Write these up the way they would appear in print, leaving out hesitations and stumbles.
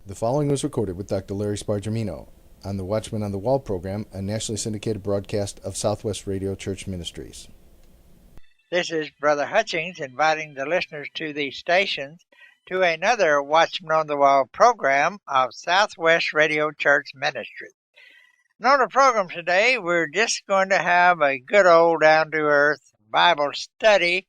The following was recorded with Dr. Larry Spargimino on the Watchman on the Wall program, a nationally syndicated broadcast of Southwest Radio Church Ministries. This is Brother Hutchings inviting the listeners to these stations to another Watchman on the Wall program of Southwest Radio Church Ministries. And on the program today, we're just going to have a good old down-to-earth Bible study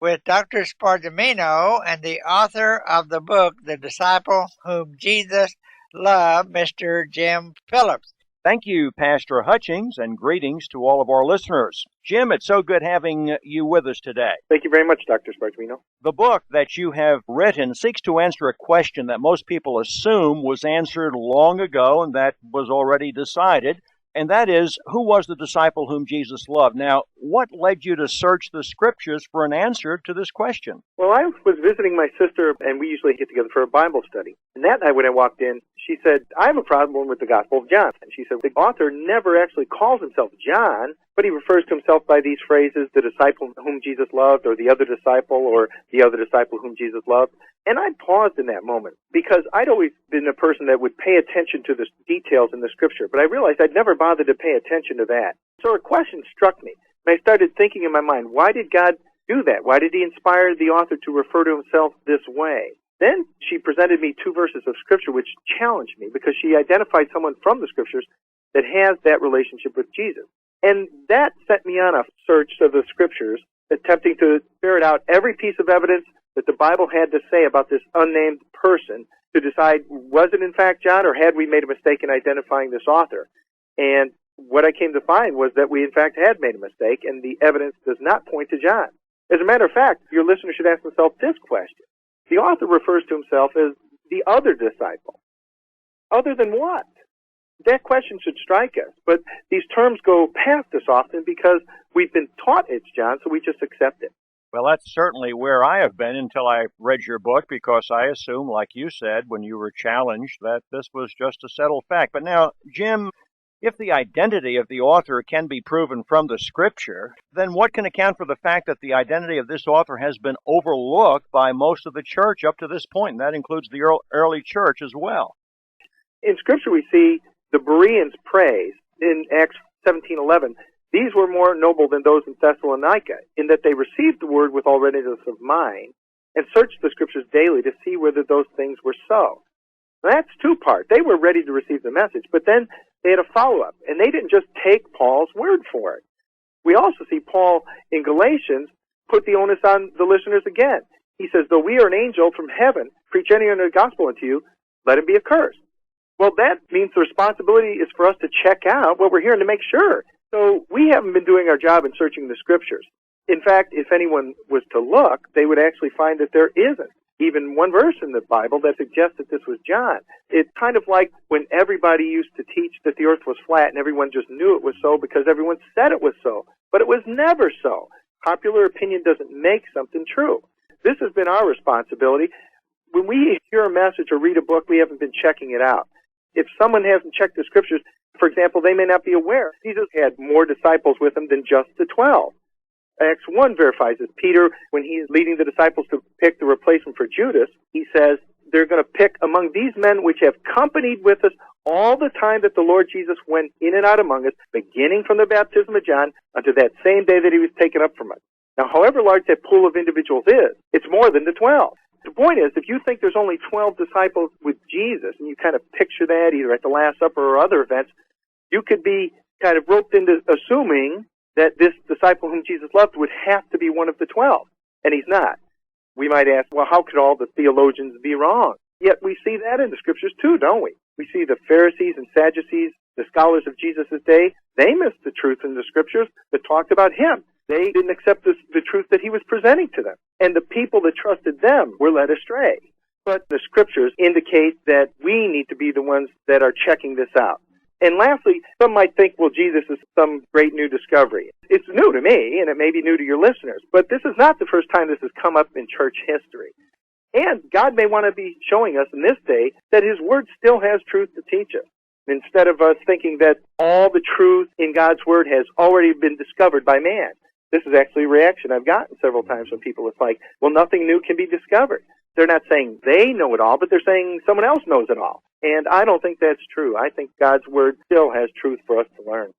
with Dr. Spargimino and the author of the book, The Disciple Whom Jesus Loved, Mr. Jim Phillips. Thank you, Pastor Hutchings, and greetings to all of our listeners. Jim, it's so good having you with us today. Thank you very much, Dr. Spargimino. The book that you have written seeks to answer a question that most people assume was answered long ago and that was already decided, and that is, who was the disciple whom Jesus loved? Now, what led you to search the Scriptures for an answer to this question? Well, I was visiting my sister, and we usually get together for a Bible study. And that night when I walked in, she said, I have a problem with the Gospel of John. And she said, the author never actually calls himself John, but he refers to himself by these phrases, the disciple whom Jesus loved, or the other disciple, or the other disciple whom Jesus loved. And I paused in that moment, because I'd always been a person that would pay attention to the details in the Scripture, but I realized I'd never bothered to pay attention to that. So a question struck me, and I started thinking in my mind, why did God do that? Why did he inspire the author to refer to himself this way? Then she presented me two verses of Scripture which challenged me, because she identified someone from the Scriptures that has that relationship with Jesus. And that set me on a search of the Scriptures, attempting to ferret out every piece of evidence that the Bible had to say about this unnamed person to decide, was it in fact John, or had we made a mistake in identifying this author? And what I came to find was that we in fact had made a mistake, and the evidence does not point to John. As a matter of fact, your listener should ask himself this question. The author refers to himself as the other disciple. Other than what? That question should strike us, but these terms go past us often because we've been taught it's John, so we just accept it. Well, that's certainly where I have been until I read your book, because I assume, like you said, when you were challenged, that this was just a settled fact. But now, Jim, if the identity of the author can be proven from the Scripture, then what can account for the fact that the identity of this author has been overlooked by most of the church up to this point, and that includes the early church as well? In Scripture we see the Bereans' praise in Acts 17:11. These were more noble than those in Thessalonica, in that they received the word with all readiness of mind and searched the Scriptures daily to see whether those things were so. Now, that's two-part. They were ready to receive the message, but then they had a follow-up, and they didn't just take Paul's word for it. We also see Paul in Galatians put the onus on the listeners again. He says, though we are an angel from heaven, preach any other gospel unto you, let him be accursed. Well, that means the responsibility is for us to check out what we're hearing to make sure. So we haven't been doing our job in searching the Scriptures. In fact, if anyone was to look, they would actually find that there isn't even one verse in the Bible that suggests that this was John. It's kind of like when everybody used to teach that the earth was flat and everyone just knew it was so because everyone said it was so. But it was never so. Popular opinion doesn't make something true. This has been our responsibility. When we hear a message or read a book, we haven't been checking it out. If someone hasn't checked the Scriptures, for example, they may not be aware Jesus had more disciples with him than just the 12. Acts 1 verifies this. Peter, when he is leading the disciples to pick the replacement for Judas, he says, they're going to pick among these men which have companied with us all the time that the Lord Jesus went in and out among us, beginning from the baptism of John unto that same day that he was taken up from us. Now, however large that pool of individuals is, it's more than the 12. The point is, if you think there's only 12 disciples with Jesus, and you kind of picture that either at the Last Supper or other events, you could be kind of roped into assuming that this disciple whom Jesus loved would have to be one of the 12, and he's not. We might ask, well, how could all the theologians be wrong? Yet we see that in the Scriptures too, don't we? We see the Pharisees and Sadducees, the scholars of Jesus' day, they missed the truth in the Scriptures that talked about him. They didn't accept the truth that he was presenting to them. And the people that trusted them were led astray. But the Scriptures indicate that we need to be the ones that are checking this out. And lastly, some might think, well, Jesus is some great new discovery. It's new to me, and it may be new to your listeners, but this is not the first time this has come up in church history. And God may want to be showing us in this day that His Word still has truth to teach us. Instead of us thinking that all the truth in God's Word has already been discovered by man. This is actually a reaction I've gotten several times from people. It's like, well, nothing new can be discovered. They're not saying they know it all, but they're saying someone else knows it all. And I don't think that's true. I think God's Word still has truth for us to learn.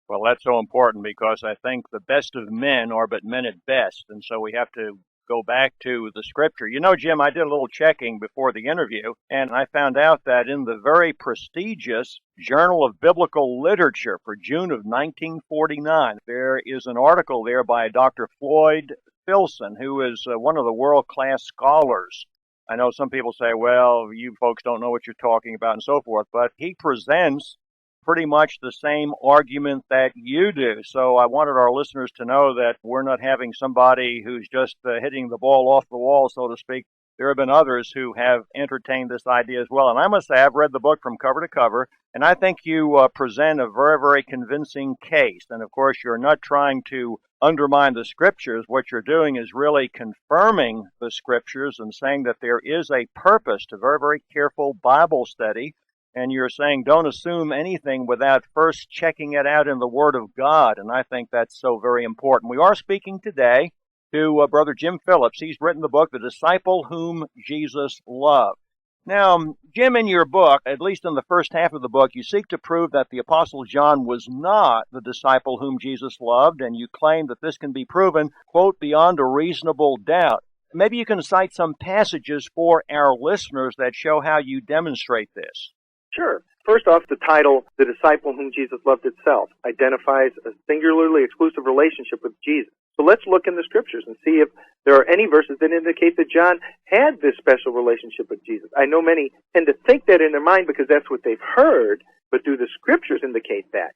Well, that's so important because I think the best of men are but men at best, and so we have to go back to the Scripture. You know, Jim, I did a little checking before the interview, and I found out that in the very prestigious Journal of Biblical Literature for June of 1949, there is an article there by Dr. Floyd Filson, who is one of the world-class scholars. I know some people say, well, you folks don't know what you're talking about and so forth, but he presents pretty much the same argument that you do. So I wanted our listeners to know that we're not having somebody who's just hitting the ball off the wall, so to speak. There have been others who have entertained this idea as well. And I must say, I've read the book from cover to cover, and I think you present a very, very convincing case. And of course, you're not trying to undermine the Scriptures. What you're doing is really confirming the Scriptures and saying that there is a purpose to very, very careful Bible study. And you're saying don't assume anything without first checking it out in the Word of God. And I think that's so very important. We are speaking today to Brother Jim Phillips. He's written the book, The Disciple Whom Jesus Loved. Now, Jim, in your book, at least in the first half of the book, you seek to prove that the Apostle John was not the disciple whom Jesus loved, and you claim that this can be proven, quote, beyond a reasonable doubt. Maybe you can cite some passages for our listeners that show how you demonstrate this. Sure. First off, the title, The Disciple Whom Jesus Loved itself, identifies a singularly exclusive relationship with Jesus. So let's look in the Scriptures and see if there are any verses that indicate that John had this special relationship with Jesus. I know many tend to think that in their mind because that's what they've heard, but do the Scriptures indicate that?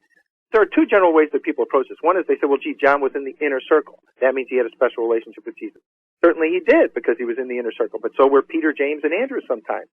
There are two general ways that people approach this. One is they say, well, gee, John was in the inner circle. That means he had a special relationship with Jesus. Certainly he did because he was in the inner circle, but so were Peter, James, and Andrew sometimes.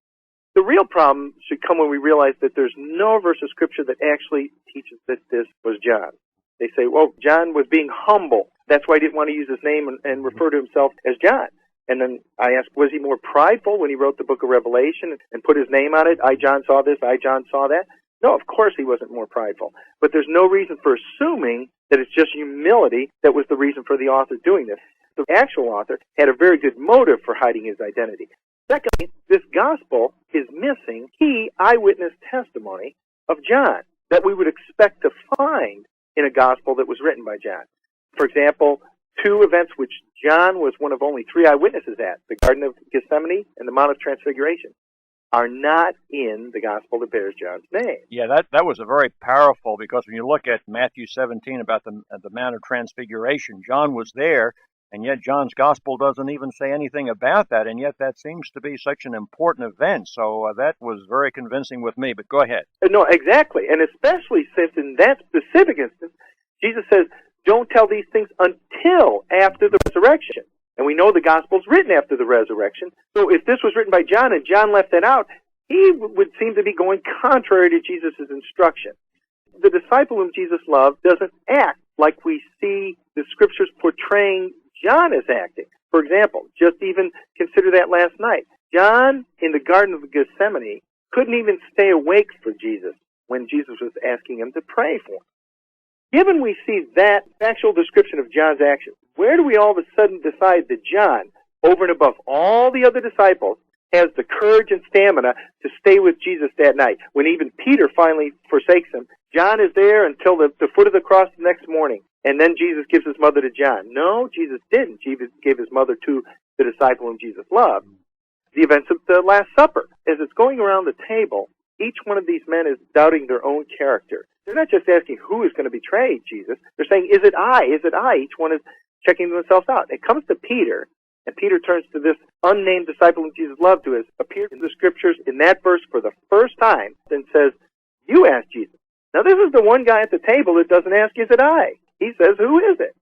The real problem should come when we realize that there's no verse of Scripture that actually teaches that this was John. They say, well, John was being humble. That's why he didn't want to use his name and refer to himself as John. And then I asked, was he more prideful when he wrote the book of Revelation and put his name on it? I, John, saw this. I, John, saw that. No, of course he wasn't more prideful. But there's no reason for assuming that it's just humility that was the reason for the author doing this. The actual author had a very good motive for hiding his identity. Secondly, this gospel is missing key eyewitness testimony of John that we would expect to find in a gospel that was written by John. For example, two events which John was one of only three eyewitnesses at, the Garden of Gethsemane and the Mount of Transfiguration, are not in the gospel that bears John's name. Yeah, that was a very powerful, because when you look at Matthew 17 about the Mount of Transfiguration, John was there, and yet John's gospel doesn't even say anything about that, and yet that seems to be such an important event. So that was very convincing with me, but go ahead. No, exactly, and especially since in that specific instance, Jesus says, don't tell these things until after the resurrection. And we know the gospel's written after the resurrection, so if this was written by John and John left that out, he would seem to be going contrary to Jesus' instruction. The disciple whom Jesus loved doesn't act like we see the Scriptures portraying John is acting. For example, just even consider that last night. John, in the Garden of Gethsemane, couldn't even stay awake for Jesus when Jesus was asking him to pray for him. Given we see that factual description of John's actions, where do we all of a sudden decide that John, over and above all the other disciples, has the courage and stamina to stay with Jesus that night? When even Peter finally forsakes him, John is there until the foot of the cross the next morning. And then Jesus gives his mother to John. No, Jesus didn't. Jesus gave his mother to the disciple whom Jesus loved. The events of the Last Supper. As it's going around the table, each one of these men is doubting their own character. They're not just asking who is going to betray Jesus. They're saying, is it I? Is it I? Each one is checking themselves out. It comes to Peter, and Peter turns to this unnamed disciple whom Jesus loved, who has appeared in the Scriptures in that verse for the first time, and says, you asked Jesus. Now this is the one guy at the table that doesn't ask, is it I? He says, who is it?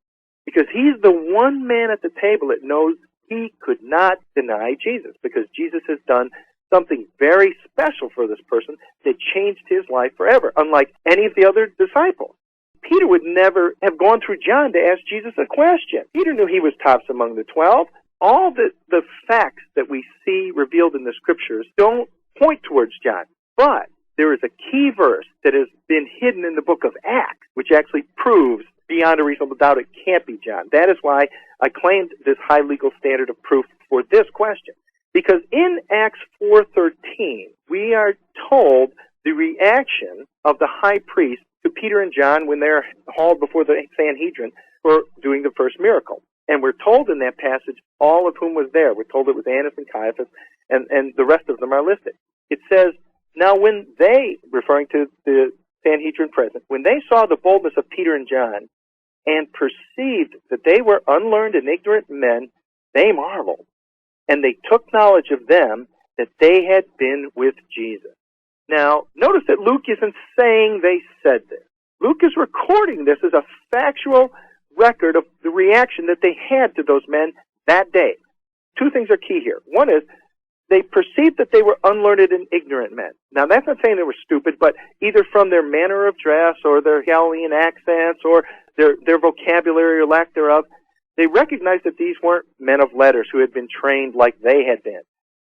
Because he's the one man at the table that knows he could not deny Jesus, because Jesus has done something very special for this person that changed his life forever, unlike any of the other disciples. Peter would never have gone through John to ask Jesus a question. Peter knew he was tops among the 12. All the facts that we see revealed in the Scriptures don't point towards John, but there is a key verse that has been hidden in the book of Acts, which actually proves beyond a reasonable doubt it can't be John. That is why I claimed this high legal standard of proof for this question. Because in Acts 4:13, we are told the reaction of the high priest to Peter and John when they're hauled before the Sanhedrin for doing the first miracle. And we're told in that passage all of whom was there. We're told it was Annas and Caiaphas, and the rest of them are listed. It says, now when they, referring to the Sanhedrin present, when they saw the boldness of Peter and John and perceived that they were unlearned and ignorant men, they marveled. And they took knowledge of them that they had been with Jesus. Now, notice that Luke isn't saying they said this. Luke is recording this as a factual record of the reaction that they had to those men that day. Two things are key here. One is they perceived that they were unlearned and ignorant men. Now, that's not saying they were stupid, but either from their manner of dress or their Galilean accents or their vocabulary or lack thereof, they recognized that these weren't men of letters who had been trained like they had been.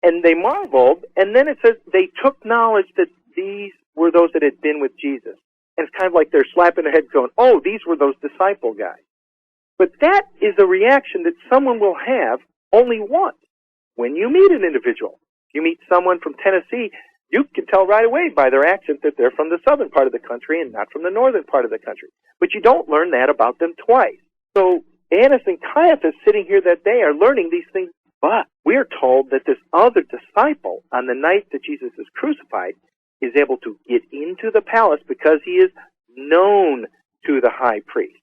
And they marveled, and then it says they took knowledge that these were those that had been with Jesus. And it's kind of like they're slapping their heads going, oh, these were those disciple guys. But that is a reaction that someone will have only once. When you meet an individual, you meet someone from Tennessee, you can tell right away by their accent that they're from the southern part of the country and not from the northern part of the country. But you don't learn that about them twice. So Annas and Caiaphas sitting here that day are learning these things. But we are told that this other disciple, on the night that Jesus is crucified, is able to get into the palace because he is known to the high priest.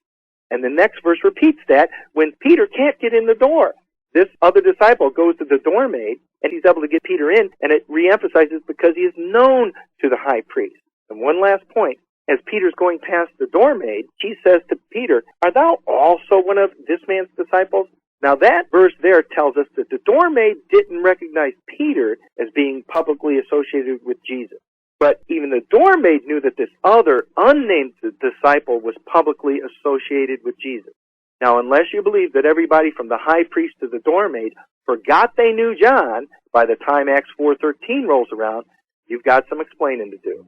And the next verse repeats that when Peter can't get in the door. This other disciple goes to the door maid, and he's able to get Peter in, and it reemphasizes because he is known to the high priest. And one last point. As Peter's going past the door maid, she says to Peter, "Art thou also one of this man's disciples?" Now that verse there tells us that the door maid didn't recognize Peter as being publicly associated with Jesus. But even the door maid knew that this other unnamed disciple was publicly associated with Jesus. Now, unless you believe that everybody from the high priest to the door maid forgot they knew John by the time Acts 4:13 rolls around, you've got some explaining to do.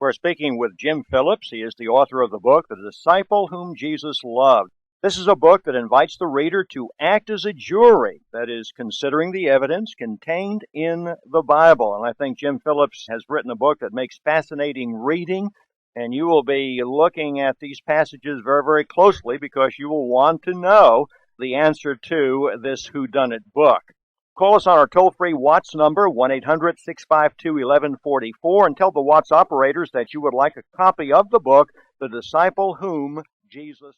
We're speaking with Jim Phillips. He is the author of the book, The Disciple Whom Jesus Loved. This is a book that invites the reader to act as a jury, that is, considering the evidence contained in the Bible. And I think Jim Phillips has written a book that makes fascinating reading, and you will be looking at these passages very, very closely because you will want to know the answer to this whodunit book. Call us on our toll-free Watts number, 1-800-652-1144, and tell the Watts operators that you would like a copy of the book, The Disciple Whom Jesus